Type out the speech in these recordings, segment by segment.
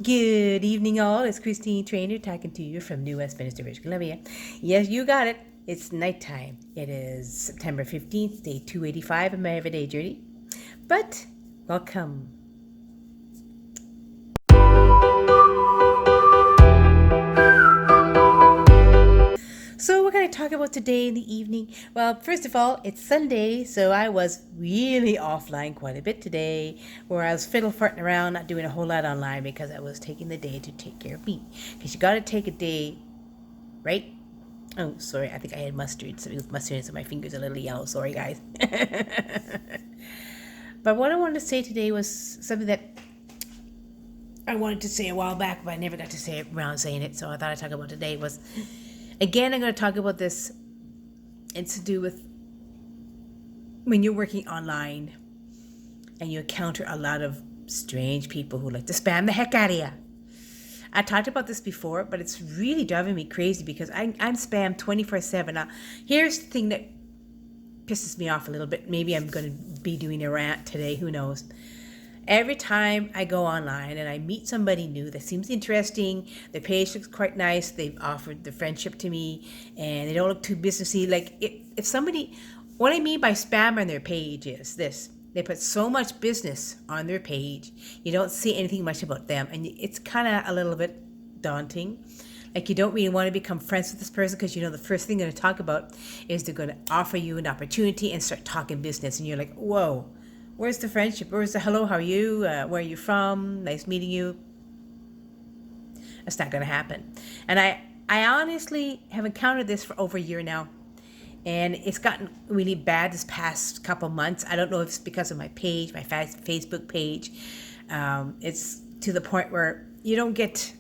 Good evening, all. It's Christine Trainor talking to you from New Westminster, British Columbia. Yes, you got it. It's nighttime. It is September 15th, day 285 of my everyday journey. But welcome. So, what can I talk about today in the evening? Well, first of all, it's Sunday, so I was really offline quite a bit today, where I was fiddle farting around, not doing a whole lot online because I was taking the day to take care of me. Because you got to take a day, right? Oh, sorry, I think I had mustard. Something with mustard, so my fingers are a little yellow. Sorry, guys. But what I wanted to say today was something that I wanted to say a while back, but I never got to say it around saying it, so I thought I'd talk about today was, again, I'm going to talk about this. It's to do with when you're working online and you encounter a lot of strange people who like to spam the heck out of you. I talked about this before, but it's really driving me crazy because I'm spammed 24/7. Now, here's the thing that pisses me off a little bit. Maybe I'm going to be doing a rant today. Who knows? Every time I go online and I meet somebody new that seems interesting, their page looks quite nice, they've offered the friendship to me, and they don't look too businessy. Like, if somebody, what I mean by spam on their page is this. They put so much business on their page, you don't see anything much about them, and it's kind of a little bit daunting. Like, you don't really want to become friends with this person because you know the first thing they're going to talk about is they're going to offer you an opportunity and start talking business, and you're like, whoa. Where's the friendship? Where's the hello, how are you? Where are you from? Nice meeting you. That's not going to happen. And I honestly have encountered this for over a year now. And it's gotten really bad this past couple months. I don't know if it's because of my page, my Facebook page. It's to the point where you don't get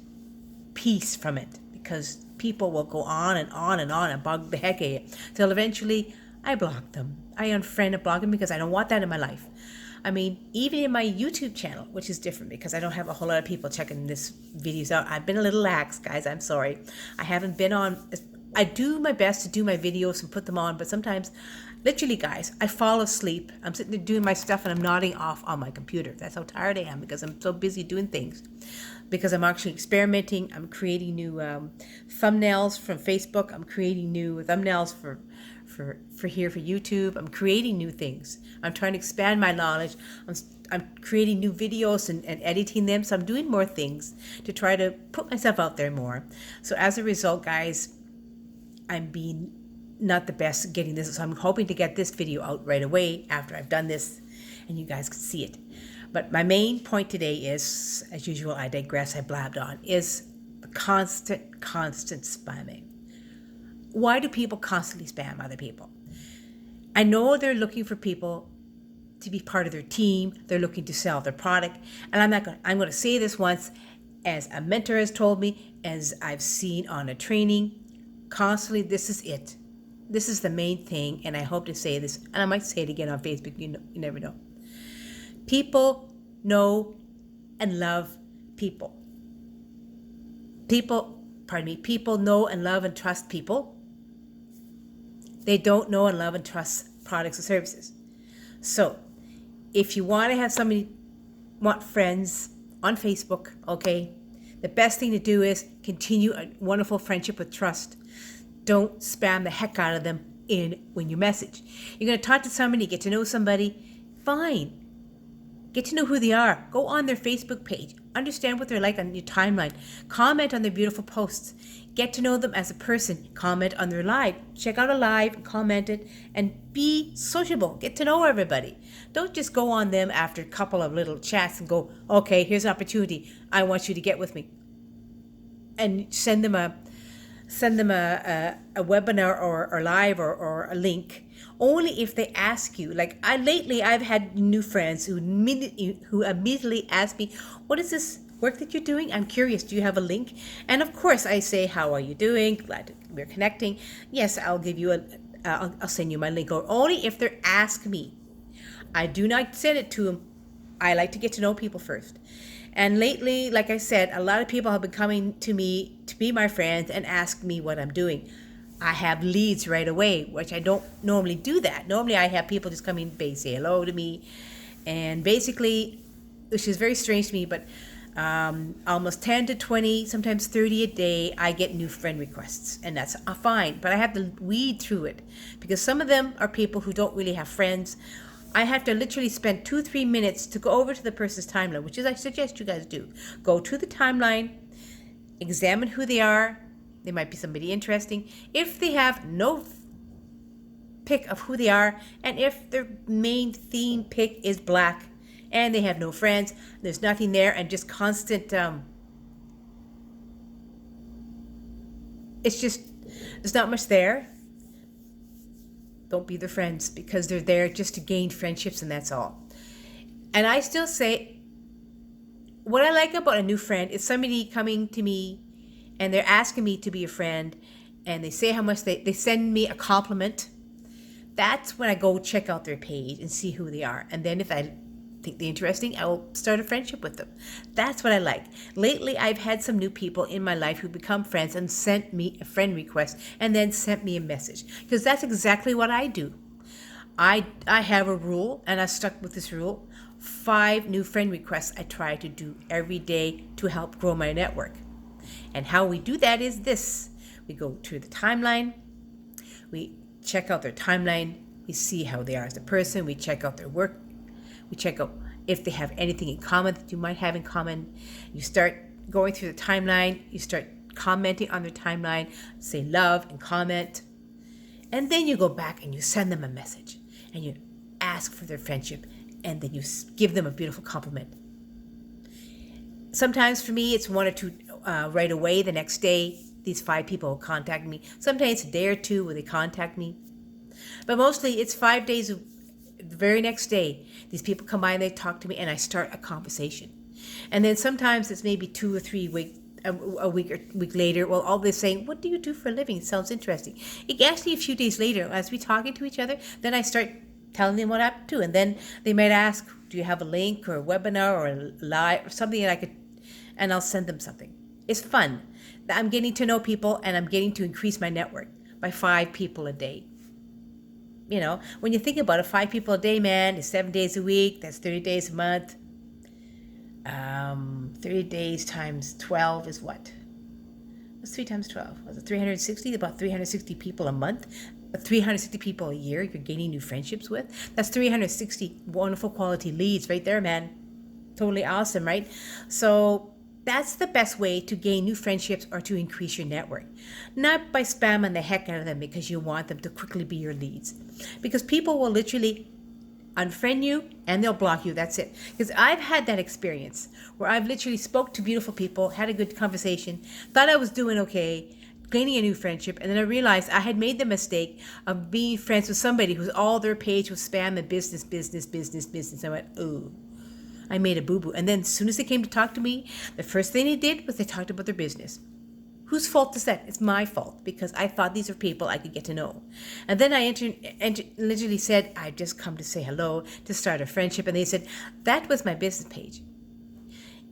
peace from it because people will go on and on and on and bug the heck out of you. Till eventually I block them. I unfriend and block them because I don't want that in my life. I mean, even in my YouTube channel, which is different because I don't have a whole lot of people checking this videos out. I've been a little lax, guys. I'm sorry. I haven't been on. I do my best to do my videos and put them on, but sometimes, literally, guys, I fall asleep. I'm sitting there doing my stuff and I'm nodding off on my computer. That's how tired I am because I'm so busy doing things. Because I'm actually experimenting. I'm creating new thumbnails from Facebook. I'm creating new thumbnails for here for YouTube. I'm creating new things. I'm trying to expand my knowledge. I'm creating new videos and editing them. So I'm doing more things to try to put myself out there more. So as a result, guys, I'm being not the best at getting this. So I'm hoping to get this video out right away after I've done this and you guys can see it. But my main point today is, as usual, I digress, I blabbed on, is the constant spamming. Why do people constantly spam other people? I know they're looking for people to be part of their team. They're looking to sell their product. And I'm going to say this once, as a mentor has told me, as I've seen on a training, constantly, this is it. This is the main thing, and I hope to say this, and I might say it again on Facebook, you never know. People know and love people. People know and love and trust people. They don't know and love and trust products or services. So, if you want to have want friends on Facebook, okay, the best thing to do is continue a wonderful friendship with trust. Don't spam the heck out of them when you message. You're going to talk to somebody, get to know somebody, fine. Get to know who they are. Go on their Facebook page. Understand what they're like on your timeline. Comment on their beautiful posts. Get to know them as a person. Comment on their live. Check out a live, comment it, and be sociable. Get to know everybody. Don't just go on them after a couple of little chats and go, okay, here's an opportunity. I want you to get with me. And send them a webinar or live or a link only if they ask you. Like, lately I've had new friends who immediately ask me, what is this work that you're doing? I'm curious, do you have a link? And of course I say, how are you doing? Glad we're connecting. Yes, I'll give you I'll send you my link, or only if they ask me. I do not send it to them. I like to get to know people first. And lately, like I said, a lot of people have been coming to me to be my friends and ask me what I'm doing. I have leads right away, which I don't normally do that. Normally I have people just come in, say hello to me. And basically, which is very strange to me, but almost 10 to 20, sometimes 30 a day, I get new friend requests. And that's fine. But I have to weed through it because some of them are people who don't really have friends. I have to literally spend 2-3 minutes to go over to the person's timeline, which is I suggest you guys do. Go to the timeline, examine who they are. They might be somebody interesting. If they have no pick of who they are, and if their main theme pick is black, and they have no friends, there's nothing there, and just constant, it's just, there's not much there. Don't be their friends because they're there just to gain friendships and that's all. And I still say, what I like about a new friend is somebody coming to me and they're asking me to be a friend and they say how much they send me a compliment. That's when I go check out their page and see who they are. And then if I think they're interesting, I will start a friendship with them. That's what I like. Lately, I've had some new people in my life who become friends and sent me a friend request and then sent me a message. Because that's exactly what I do. I have a rule, and I stuck with this rule. 5 new friend requests I try to do every day to help grow my network. And how we do that is this. We go to the timeline. We check out their timeline. We see how they are as a person. We check out their work. We check out if they have anything in common that you might have in common. You start going through the timeline. You start commenting on their timeline. Say love and comment. And then you go back and you send them a message. And you ask for their friendship. And then you give them a beautiful compliment. Sometimes for me, it's 1 or 2 right away. The next day, these 5 people will contact me. Sometimes a day or 2 where they contact me. But mostly it's 5 days the very next day, these people come by and they talk to me and I start a conversation. And then sometimes it's maybe 2 or 3 weeks, a week later, well, all they're saying, what do you do for a living? It sounds interesting. It actually a few days later, as we talking to each other, then I start telling them what I'm up to. And then they might ask, do you have a link or a webinar or a live or something that I could, and I'll send them something. It's fun. I'm getting to know people and I'm getting to increase my network by 5 people a day. You know, when you think about it, 5 people a day, man, is 7 days a week. That's 30 days a month. 30 days times 12 is what? What's 3 times 12? Was it 360? About 360 people a month. 360 people a year you're gaining new friendships with. That's 360 wonderful quality leads right there, man. Totally awesome, right? So that's the best way to gain new friendships or to increase your network. Not by spamming the heck out of them because you want them to quickly be your leads. Because people will literally unfriend you and they'll block you. That's it. Because I've had that experience where I've literally spoke to beautiful people, had a good conversation, thought I was doing okay, gaining a new friendship, and then I realized I had made the mistake of being friends with somebody whose all their page was spam and business. I went, ooh. I made a boo-boo. And then as soon as they came to talk to me, the first thing they did was they talked about their business. Whose fault is that? It's my fault because I thought these are people I could get to know. And then I literally said, I've just come to say hello, to start a friendship. And they said, that was my business page.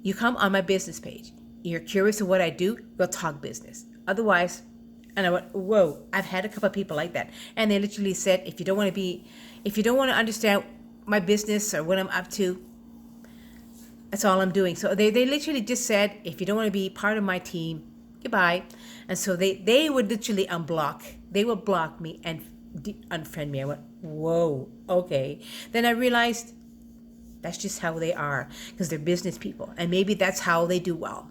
You come on my business page. You're curious of what I do, we'll talk business. Otherwise, and I went, whoa, I've had a couple of people like that. And they literally said, if you don't want to understand my business or what I'm up to, that's all I'm doing. So they literally just said, if you don't want to be part of my team, goodbye. And so they would literally unblock. They would block me and unfriend me. I went, whoa, okay. Then I realized that's just how they are because they're business people. And maybe that's how they do well.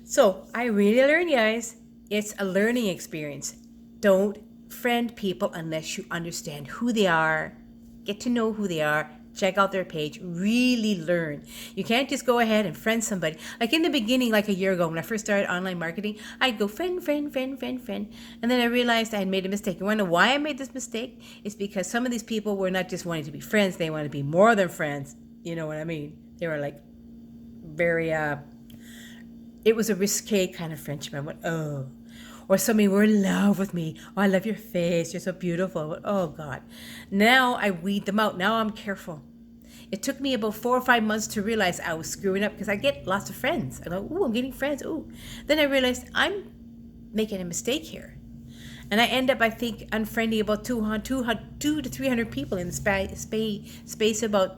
So I really learned, guys. It's a learning experience. Don't friend people unless you understand who they are, get to know who they are, check out their page, really learn. You can't just go ahead and friend somebody. Like in the beginning, like a year ago, when I first started online marketing, I'd go friend. And then I realized I had made a mistake. You want to know why I made this mistake? It's because some of these people were not just wanting to be friends, they wanted to be more than friends. You know what I mean? They were like very, it was a risque kind of friendship. I went, oh. Or somebody were in love with me. Oh, I love your face. You're so beautiful. I went, oh, God. Now I weed them out. Now I'm careful. It took me about 4 or 5 months to realize I was screwing up because I get lots of friends. I go, ooh, I'm getting friends. Ooh. Then I realized I'm making a mistake here. And I end up, I think, unfriending about 200 to 300 people in the space about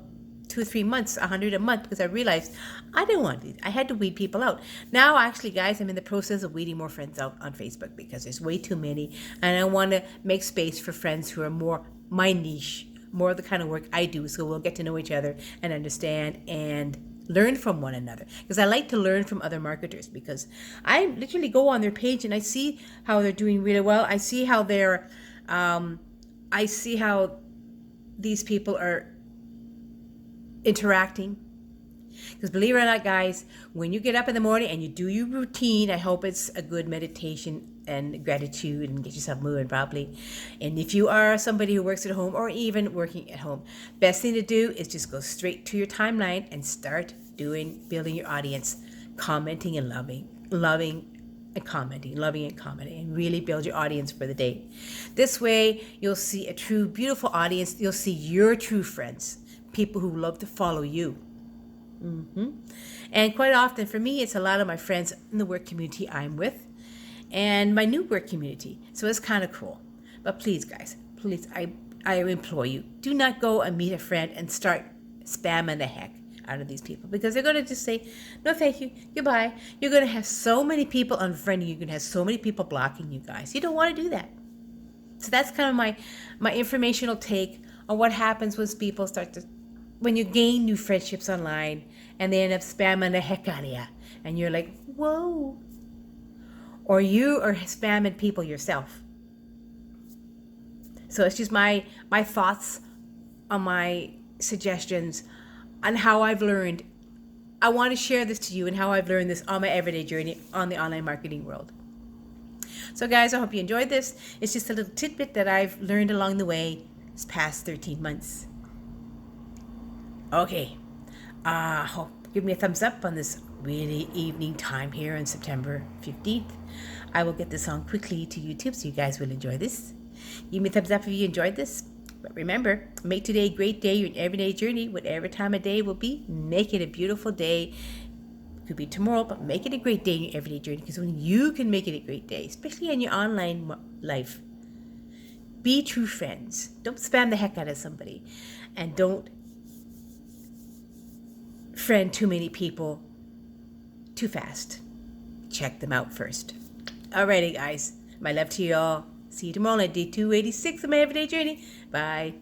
2 or 3 months, 100 a month, because I realized I didn't want to. I had to weed people out. Now, actually, guys, I'm in the process of weeding more friends out on Facebook because there's way too many, and I want to make space for friends who are more my niche, more of the kind of work I do, so we'll get to know each other and understand and learn from one another, because I like to learn from other marketers, because I literally go on their page and I see how they're doing really well. I see how I see how these people are interacting. Because believe it or not, guys, when you get up in the morning and you do your routine, I hope it's a good meditation and gratitude and get yourself moving properly. And if you are somebody who works at home or even working at home, best thing to do is just go straight to your timeline and start building your audience, commenting and loving and commenting, and really build your audience for the day. This way, you'll see a true, beautiful audience. You'll see your true friends, people who love to follow you. And quite often, for me, it's a lot of my friends in the work community I'm with and my new work community. So it's kind of cool. But please, guys, please, I implore you, do not go and meet a friend and start spamming the heck out of these people, because they're going to just say, no, thank you, goodbye. You're going to have so many people unfriending you. You're going to have so many people blocking you, guys. You don't want to do that. So that's kind of my informational take on what happens when you gain new friendships online and they end up spamming the heck out of you. And you're like, whoa. Or you are spamming people yourself. So it's just my thoughts on my suggestions on how I've learned. I want to share this to you and how I've learned this on my everyday journey on the online marketing world. So guys, I hope you enjoyed this. It's just a little tidbit that I've learned along the way this past 13 months. Okay, give me a thumbs up on this really evening time here on September 15th. I will get this on quickly to YouTube so you guys will enjoy this. Give me a thumbs up if you enjoyed this. But remember, make today a great day, your everyday journey, whatever time of day will be. Make it a beautiful day. It could be tomorrow, but make it a great day in your everyday journey, because when you can make it a great day, especially in your online life, be true friends. Don't spam the heck out of somebody, and don't friend too many people too fast. Check them out first. Alrighty, guys. My love to you all. See you tomorrow at day 286 of my everyday journey. Bye.